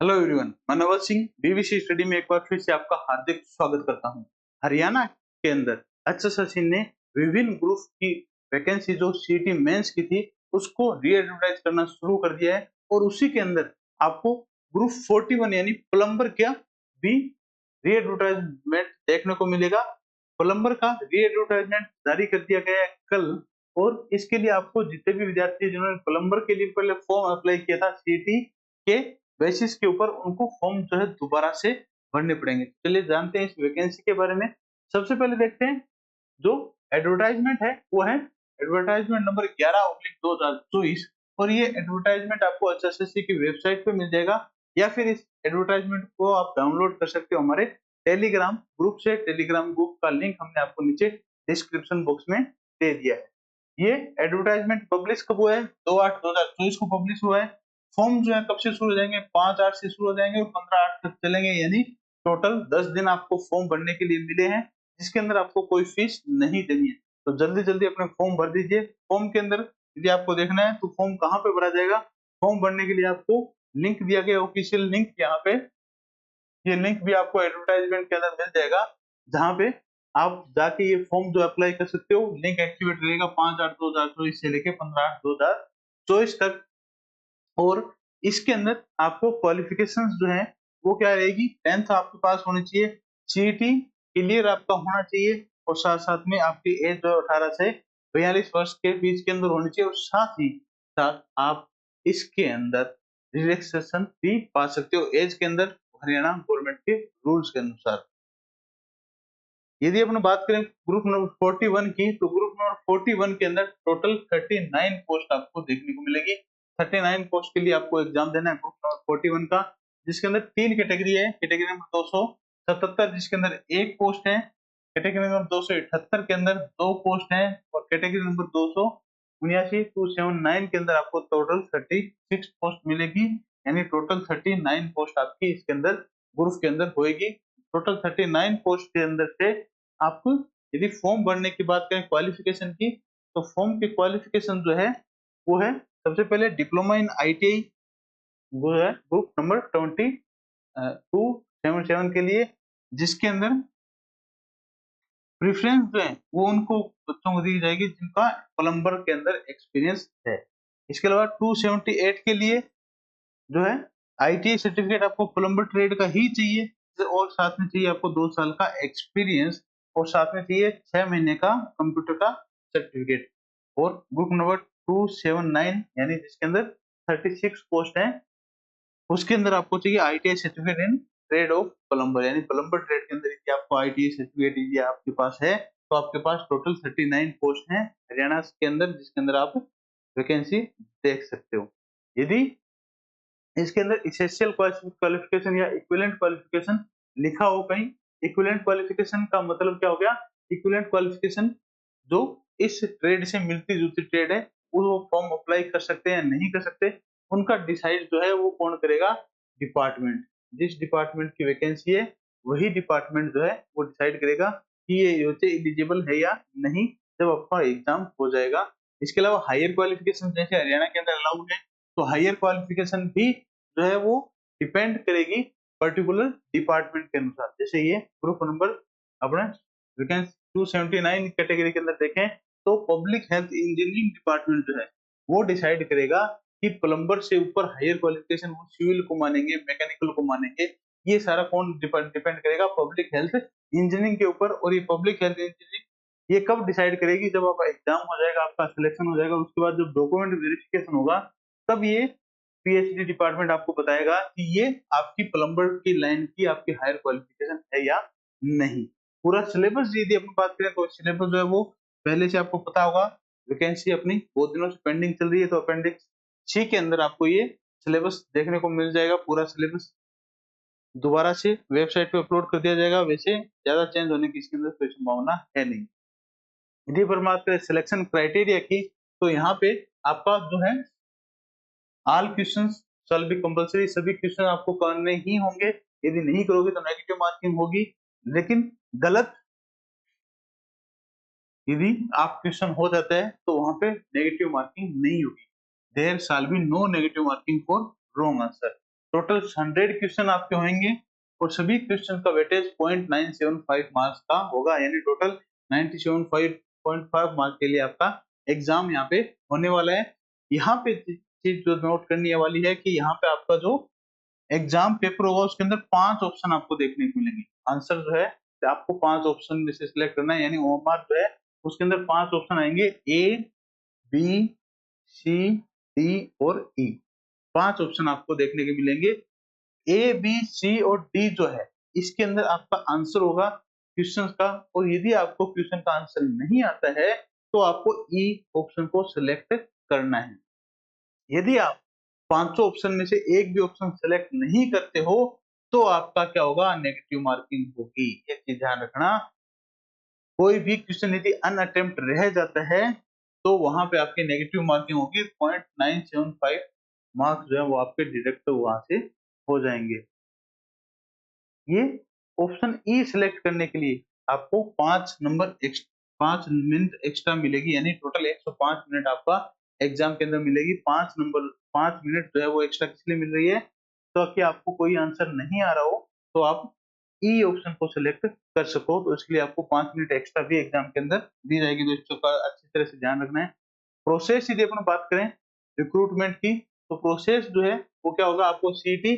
Hello everyone, मैं Naval Singh BBC study में एक बार फिर से आपका हार्दिक स्वागत करता हूं। हरियाणा के अंदर एचएसएससी ने विभिन्न ग्रुप की वैकेंसी जो सीईटी मेंस की थी उसको री एडवर्टाइज करना शुरू कर दिया है और उसी के अंदर आपको ग्रुप 41 यानी प्लम्बर का भी री एडवर्टाइजमेंट देखने को मिलेगा। प्लम्बर का री एडवर्टाइजमेंट जारी कर दिया गया है कल, और इसके लिए आपको जितने भी विद्यार्थी जिन्होंने प्लम्बर के लिए पहले फॉर्म अप्लाई किया था सीईटी के बेसिस के ऊपर, उनको फॉर्म जो है दोबारा से भरने पड़ेंगे। चलिए जानते हैं इस वैकेंसी के बारे में। सबसे पहले देखते हैं जो एडवर्टाइजमेंट है वो है एडवर्टाइजमेंट नंबर 11/2024, और ये एडवर्टाइजमेंट आपको एचएसएससी की वेबसाइट पे मिल जाएगा, या फिर इस एडवर्टाइजमेंट को आप डाउनलोड कर सकते हो हमारे टेलीग्राम ग्रुप से। टेलीग्राम ग्रुप का लिंक हमने आपको नीचे डिस्क्रिप्शन बॉक्स में दे दिया है। ये एडवर्टाइजमेंट पब्लिश कब हुआ है? 2/8/2024 को पब्लिश हुआ है। फॉर्म जो है कब से शुरू हो जाएंगे? 5/8 से शुरू हो जाएंगे और 15/8 तक चलेंगे, यानी टोटल 10 दिन आपको फॉर्म भरने के लिए मिले हैं, जिसके अंदर आपको कोई फीस नहीं देनी है। तो जल्दी जल्दी अपने फॉर्म भर दीजिए। फॉर्म के अंदर यदि आपको देखना है तो फॉर्म कहाँ पे भरा जाएगा? फॉर्म भरने के लिए आपको लिंक दिया गया, ऑफिशियल लिंक, यहाँ पे ये लिंक भी आपको एडवर्टाइजमेंट के अंदर मिल जाएगा, जहाँ पे आप जाके ये फॉर्म जो अप्लाई कर सकते हो। लिंक एक्टिवेट रहेगा 5/8/2024 से लेके 15/8/2024 तक। और इसके अंदर आपको क्वालिफिकेशंस जो है वो क्या रहेगी? 10th आपके पास होनी चाहिए, सीईटी क्लियर आपका होना चाहिए, और साथ साथ में आपकी एज जो 18 से 42 वर्ष के बीच के अंदर होनी चाहिए, और साथ ही साथ आप इसके अंदर रिलैक्सेशन भी पा सकते हो एज के अंदर, हरियाणा गवर्नमेंट के रूल्स के अनुसार। यदि अपन बात करें ग्रुप नंबर 41 की, तो ग्रुप नंबर 41 के अंदर टोटल 39 पोस्ट आपको देखने को मिलेगी। 39 पोस्ट के लिए आपको एग्जाम देना है ग्रुप नंबर 41 का, जिसके अंदर 3 कैटेगरी है। कैटेगरी नंबर 277 जिसके अंदर 1 पोस्ट है, कैटेगरी नंबर 278 के अंदर 2 पोस्ट है, और कैटेगरी नंबर 279 के अंदर आपको टोटल 36 पोस्ट मिलेगी, यानी टोटल 39 पोस्ट आपकी इसके अंदर ग्रुप के अंदर होगी। टोटल 39 पोस्ट के अंदर से आपको यदि फॉर्म भरने की बात करें क्वालिफिकेशन की, तो फॉर्म की क्वालिफिकेशन जो है वो है सबसे पहले डिप्लोमा इन आईटीआई, वो है ग्रुप नंबर 277 के लिए, जिसके अंदर प्रेफरेंस जो है वो उनको बच्चों को दी जाएगी जिनका प्लम्बर के अंदर एक्सपीरियंस है। इसके अलावा 278 के लिए जो है आईटीआई सर्टिफिकेट आपको प्लम्बर ट्रेड का ही चाहिए, और साथ में चाहिए आपको 2 साल का एक्सपीरियंस, और साथ में चाहिए 6 महीने का कंप्यूटर का सर्टिफिकेट। और ग्रुप नंबर 279 यानी जिसके अंदर 36 पोस्ट है, उसके अंदर आपको चाहिए ITI certificate in trade off plumber, यानी प्लम्बर ट्रेड के अंदर यदि आपको आईटीआई सर्टिफिकेट यदि आपके पास है, तो आपके पास टोटल 39 पोस्ट है हरियाणा के अंदर, जिसके अंदर आप वैकेंसी देख सकते हो। यदि इसके अंदर एसेंशियल क्वालिफिकेशन या इक्विवेलेंट क्वालिफिकेशन लिखा हो कहीं, इक्विवेलेंट क्वालिफिकेशन का मतलब क्या हो गया? इक्विवेलेंट क्वालिफिकेशन जो इस ट्रेड से मिलती जुलती ट्रेड है, वो फॉर्म अप्लाई कर सकते हैं या नहीं कर सकते, उनका डिसाइड जो है वो कौन करेगा? डिपार्टमेंट। जिस डिपार्टमेंट की वैकेंसी है वही डिपार्टमेंट जो है वो डिसाइड करेगा कि ये योजना एलिजिबल है या नहीं, जब आपका एग्जाम हो जाएगा। इसके अलावा हायर क्वालिफिकेशन जैसे हरियाणा के अंदर अलाउड है, तो हायर क्वालिफिकेशन भी जो है वो डिपेंड करेगी पर्टिकुलर डिपार्टमेंट के अनुसार। जैसे ये ग्रुप नंबर अपने वैकेंसी 279 कैटेगरी के अंदर देखें, तो पब्लिक हेल्थ इंजीनियरिंग डिपार्टमेंट जो है वो डिसाइड करेगा कि प्लम्बर से ऊपर हायर क्वालिफिकेशन वो सिविल को मानेंगे, मैकेनिकल को मानेंगे। ये सारा कौन डिपेंड करेगा? पब्लिक हेल्थ इंजीनियरिंग के ऊपर। और ये पब्लिक हेल्थ इंजीनियरिंग ये कब डिसाइड करेगी? जब आपका एग्जाम हो जाएगा, आपका सिलेक्शन हो जाएगा, उसके बाद जब डॉक्यूमेंट वेरिफिकेशन होगा, तब ये पीएचडी डिपार्टमेंट आपको बताएगा कि ये आपकी प्लम्बर की लाइन की आपकी हायर क्वालिफिकेशन है या नहीं। पूरा सिलेबस यदि अपन बात करें तो सिलेबस जो है वो पहले से आपको पता होगा। वैकेंसी अपनी बहुत दिनों से पेंडिंग चल रही है, तो अपेंडिक्स सी के अंदर आपको ये सिलेबस देखने को मिल जाएगा। पूरा सिलेबस दोबारा से वेबसाइट पे अपलोड कर दिया जाएगा, वैसे ज्यादा चेंज होने की इसके अंदर कोई संभावना है नहीं। यदि पर बात करें सिलेक्शन क्राइटेरिया की, तो यहाँ पे आपका जो है all questions shall be compulsory, सभी क्वेश्चन आपको करने ही होंगे। यदि नहीं करोगे तो नेगेटिव मार्किंग होगी, लेकिन गलत यदि आप क्वेश्चन हो जाता है तो वहां पे नेगेटिव मार्किंग नहीं होगी। There shall be no negative marking for wrong answer. Total 100 question आपके होंगे और सभी क्वेश्चन का वेटेज 0.975 मार्क्स का होगा, यानी टोटल 97.5 मार्क्स के लिए आपका एग्जाम यहाँ पे होने वाला है। यहाँ पे चीज जो नोट करने वाली है कि यहाँ पे आपका जो एग्जाम पेपर होगा उसके अंदर 5 ऑप्शन आपको देखने को मिलेंगे। आंसर जो है आपको 5 ऑप्शन में से सिलेक्ट करना है, यानी ओएमआर जो है उसके अंदर 5 ऑप्शन आएंगे, ए, बी, सी, डी और ई। 5 ऑप्शन आपको देखने को मिलेंगे। ए, बी, सी और डी जो है इसके अंदर आपका आंसर होगा क्वेश्चन का, और यदि आपको क्वेश्चन का आंसर नहीं आता है तो आपको ई ऑप्शन को सिलेक्ट करना है। यदि आप पांचों ऑप्शन में से एक भी ऑप्शन सेलेक्ट नहीं करते हो तो आपका क्या होगा, नेगेटिव मार्किंग होगी। ये चीज ध्यान रखना। कोई भी क्वेश्चन यदि अनअटेम्प्ट रह जाता है तो वहां पे आपकी नेगेटिव मार्किंग होगी, 0.975 मार्क्स जो है वो आपके डिडक्ट वहां से हो जाएंगे। ये ऑप्शन ई सिलेक्ट करने के लिए आपको 5 मिनट एक्स्ट्रा मिलेगी, यानी टोटल 105 मिनट आपका एग्जाम के अंदर मिलेगी। 5 मिनट जो है वो एक्स्ट्रा किस लिए मिल रही है, तो कि आपको कोई आंसर नहीं आ रहा हो तो आप ई ऑप्शन को सिलेक्ट कर सको, तो इसके लिए आपको 5 मिनट एक्स्ट्रा भी एग्जाम के अंदर दी जाएगी। तो इसका अच्छी तरह से ध्यान रखना है। प्रोसेस यदि अपन बात करें रिक्रूटमेंट की, तो प्रोसेस जो है वो क्या होगा, आपको सीटी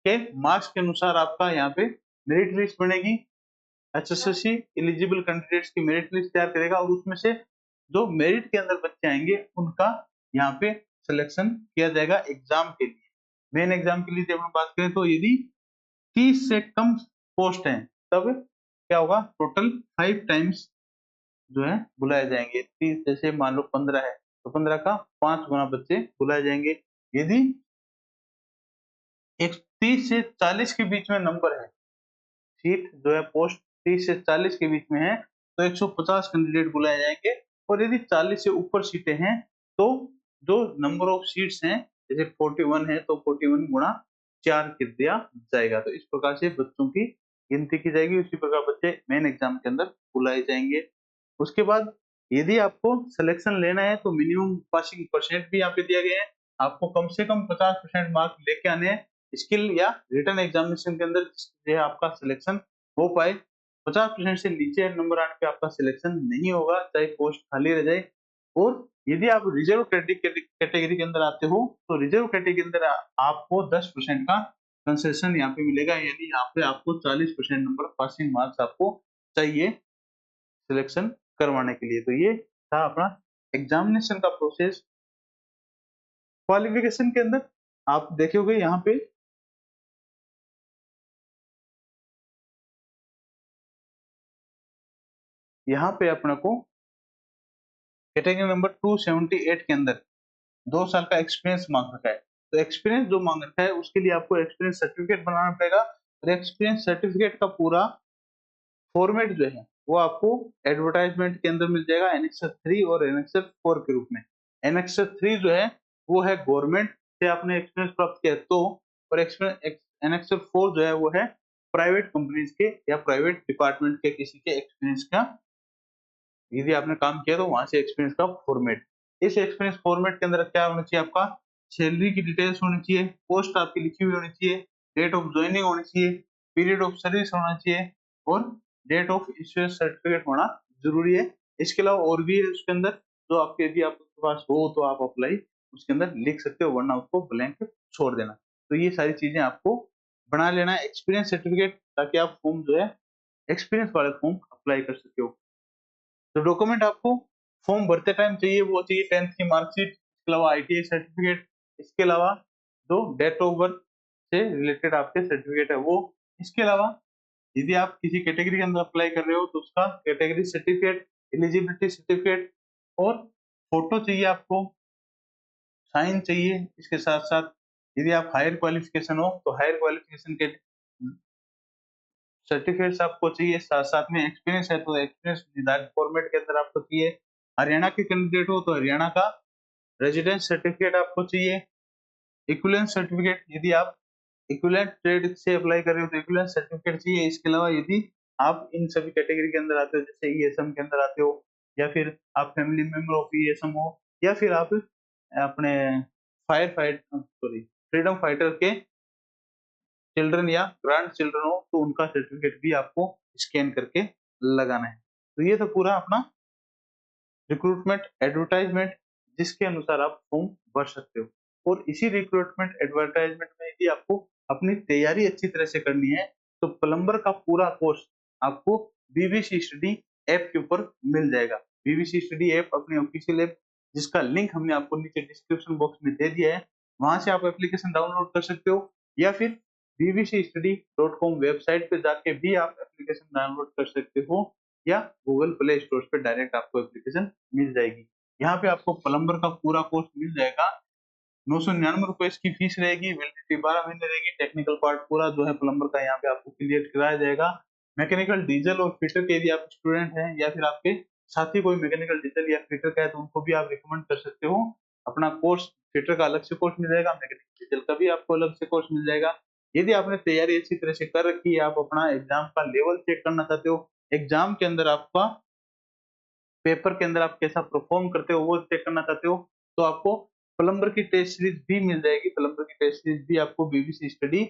के मार्क्स के अनुसार आपका यहाँ पे मेरिट लिस्ट बनेगी। एचएसएससी एलिजिबल कैंडिडेट्स की मेरिट लिस्ट तैयार करेगा और उसमें से जो मेरिट के अंदर बच्चे आएंगे उनका यहाँ पे सिलेक्शन किया जाएगा एग्जाम के लिए। मेन एग्जाम के लिए जब हम बात करें तो यदि 30 से कम पोस्ट हैं तब क्या होगा, टोटल 5 टाइम्स जो है बुलाए जाएंगे। 30 जैसे मान लो 15 है तो 15 का 5 गुना बच्चे बुलाए जाएंगे। यदि 30 से 40 के बीच में नंबर है, सीट जो है पोस्ट 30 से 40 के बीच में है तो 150 कैंडिडेट बुलाए जाएंगे। और यदि 40 से ऊपर सीटें हैं तो जो नंबर ऑफ सीट्स हैं जैसे 41 है तो 41 गुणा 4 कर दिया जाएगा। तो इस प्रकार से बच्चों की गिनती की जाएगी, उसी प्रकार बच्चे मेन एग्जाम के अंदर बुलाए जाएंगे। उसके बाद यदि आपको सिलेक्शन लेना है तो मिनिमम पासिंग परसेंट भी यहाँ पे दिया गया है। आपको कम से कम 50% मार्क लेके आने हैं स्किल या रिटन एग्जामिनेशन के अंदर, जो है आपका सिलेक्शन हो पाए। 50% से नीचे नंबर आने पे आपका सिलेक्शन नहीं होगा, चाहे पोस्ट खाली रह जाए। और यदि आप रिजर्व कैटेगरी के अंदर आते हो तो रिजर्व कैटेगरी के अंदर आपको 10% का कंसेशन यहाँ पे मिलेगा, यानी यहाँ पे आपको 40% नंबर पासिंग मार्क्स आपको चाहिए सिलेक्शन करवाने के लिए। तो ये था अपना एग्जामिनेशन का प्रोसेस। क्वालिफिकेशन के अंदर आप देखोगे यहाँ पे अपने को कैटेगरी नंबर 278 के अंदर 2 साल का एक्सपीरियंस मांग रखा है। तो एक्सपीरियंस जो मांग रखा है उसके लिए आपको एक्सपीरियंस सर्टिफिकेट बनाना पड़ेगा, और एक्सपीरियंस सर्टिफिकेट का पूरा फॉर्मेट जो है वो आपको एडवर्टाइजमेंट के अंदर मिल जाएगा एनेक्सर 3 और एनेक्सर 4 के रूप में। एनेक्सर 3 जो है वो है गवर्नमेंट से आपने एक्सपीरियंस प्राप्त किया तो, और एनेक्सर 4 जो है वो है प्राइवेट कंपनीज के या प्राइवेट डिपार्टमेंट के किसी के एक्सपीरियंस का, यदि आपने काम किया तो वहां से एक्सपीरियंस का फॉर्मेट। इस एक्सपीरियंस फॉर्मेट के अंदर क्या होना चाहिए, आपका सैलरी की डिटेल्स होनी चाहिए, पोस्ट आपकी लिखी हुई होनी चाहिए, डेट ऑफ ज्वाइनिंग होनी चाहिए, पीरियड ऑफ सर्विस होना चाहिए और डेट ऑफ इश्यूएंस सर्टिफिकेट होना जरूरी है। इसके अलावा और भी है उसके अंदर, जो आपके यदि आपके पास हो तो आप अप्लाई उसके अंदर लिख सकते हो, वरना उसको ब्लैंक छोड़ देना। तो ये सारी चीजें आपको बना लेना है एक्सपीरियंस सर्टिफिकेट, ताकि आप फॉर्म जो है एक्सपीरियंस वाले फॉर्म अप्लाई कर सकते हो। तो डॉक्यूमेंट आपको फॉर्म भरते टाइम चाहिए, वो चाहिए 10th की मार्कशीट, इसके अलावा आईटीआई सर्टिफिकेट, इसके अलावा जो डेट ऑफ बर्थ से रिलेटेड आपके सर्टिफिकेट है वो। इसके अलावा यदि आप किसी कैटेगरी के अंदर अप्लाई कर रहे हो तो उसका कैटेगरी सर्टिफिकेट, एलिजिबिलिटी सर्टिफिकेट और फोटो चाहिए आपको, साइन चाहिए। इसके साथ साथ यदि आप हायर क्वालिफिकेशन हो तो हायर क्वालिफिकेशन के सर्टिफिकेट्स आपको चाहिए, साथ साथ में एक्सपीरियंस है तो एक्सपीरियंस निर्धारित फॉर्मेट के अंदर आपको चाहिए। हरियाणा के कैंडिडेट हो तो हरियाणा का रेजिडेंस सर्टिफिकेट आपको चाहिए। इक्विवेलेंस सर्टिफिकेट, यदि आप इक्विवेलेंट ट्रेड से अप्लाई कर रहे हो तो इक्विवेलेंस सर्टिफिकेट चाहिए। इसके अलावा यदि आप इन सभी कैटेगरी के अंदर आते हो, जैसे ईएसएम के अंदर आते हो, या फिर आप फैमिली मेंबर ऑफ ईएसएम हो, या फिर आप अपने fire fight sorry freedom fighter के चिल्ड्रन या ग्रैंड चिल्ड्रन हो तो उनका सर्टिफिकेट भी आपको स्कैन करके लगाना है। तो ये तो पूरा अपना रिक्रूटमेंट एडवर्टाइजमेंट जिसके अनुसार आप फॉर्म भर सकते हो। और इसी रिक्रूटमेंट एडवर्टाइजमेंट में यदि आपको अपनी तैयारी अच्छी तरह से करनी है तो प्लम्बर का पूरा कोर्स आपको बीबीसी स्टडी ऐप के ऊपर मिल जाएगा। बीबीसी स्टडी ऐप अपनी ऑफिशियल ऐप जिसका लिंक हमने आपको नीचे डिस्क्रिप्शन बॉक्स में दे दिया है, वहां से आप एप्लीकेशन डाउनलोड कर सकते हो या फिर bbcstudy.com वेबसाइट पे जाके भी आप एप्लीकेशन डाउनलोड कर सकते हो या गूगल प्ले स्टोर पे डायरेक्ट आपको एप्लीकेशन मिल जाएगी। यहाँ पे आपको प्लम्बर का पूरा कोर्स मिल जाएगा। 999 रुपए इसकी फीस रहेगी, वैलिडिटी 12 महीने रहेगी। टेक्निकल पार्ट पूरा जो है प्लम्बर का यहाँ पे आपको क्लियर कराया जाएगा। मैकेनिकल डीजल और फिटर के यदि आप स्टूडेंट हैं या फिर आपके साथी कोई मैकेनिकल डीजल या फिटर का है तो उनको भी आप रिकमेंड कर सकते हो। अपना कोर्स फिटर का अलग से कोर्स मिल जाएगा, मैकेनिकल डीजल का भी आपको अलग से कोर्स मिल जाएगा। यदि आपने तैयारी अच्छी तरह से कर रखी है, आप अपना एग्जाम का लेवल चेक करना चाहते हो, एग्जाम के अंदर आपका पेपर के अंदर आप कैसा परफॉर्म करते हो वो चेक करना चाहते हो, तो आपको प्लम्बर की टेस्ट सीरीज भी मिल जाएगी। प्लम्बर की टेस्ट सीरीज भी आपको बीबीसी स्टडी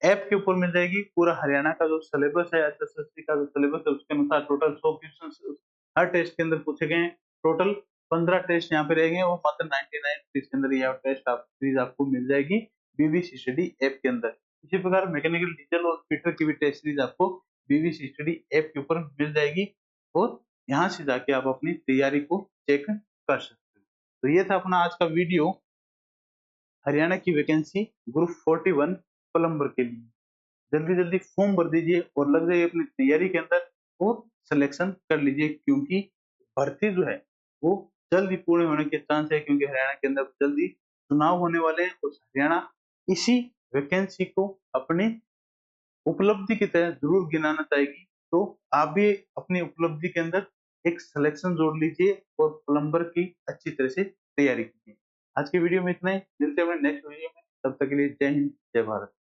ऐप के ऊपर मिल जाएगी। पूरा हरियाणा का जो सिलेबस है, एसएससी का जो सिलेबस है उसके अनुसार टोटल 100 क्वेश्चन हर टेस्ट के अंदर पूछे गए हैं। टोटल 15 टेस्ट यहाँ पे रहेंगे और मात्र 99 रुपीज के अंदर यह टेस्ट सीरीज आपको मिल जाएगी बीबीसी स्टडी ऐप के अंदर। इसी प्रकार मैकेनिकल डीजल और फिटर की भी टेस्ट सीरीज आपको बीबीसी स्टडी ऐप के ऊपर मिल जाएगी और यहाँ से जाके आप अपनी तैयारी को चेक कर सकते हो। तो ये था अपना आज का वीडियो हरियाणा की वैकेंसी ग्रुप 41 प्लम्बर के लिए। जल्दी जल्दी फॉर्म भर दीजिए और लग जाइए अपनी तैयारी के अंदर और सिलेक्शन कर लीजिए, क्योंकि भर्ती जो है वो जल्दी पूर्ण होने के चांस है, क्योंकि हरियाणा के अंदर जल्दी चुनाव होने वाले हैं और हरियाणा इसी वैकेंसी को अपनी उपलब्धि की तरह जरूर गिनाना चाहेगी। तो आप भी अपनी उपलब्धि के अंदर एक सिलेक्शन जोड़ लीजिए और प्लम्बर की अच्छी तरह से तैयारी कीजिए। आज की वीडियो में इतना ही, मिलते हैं नेक्स्ट वीडियो में, तब तक के लिए जय हिंद जय भारत।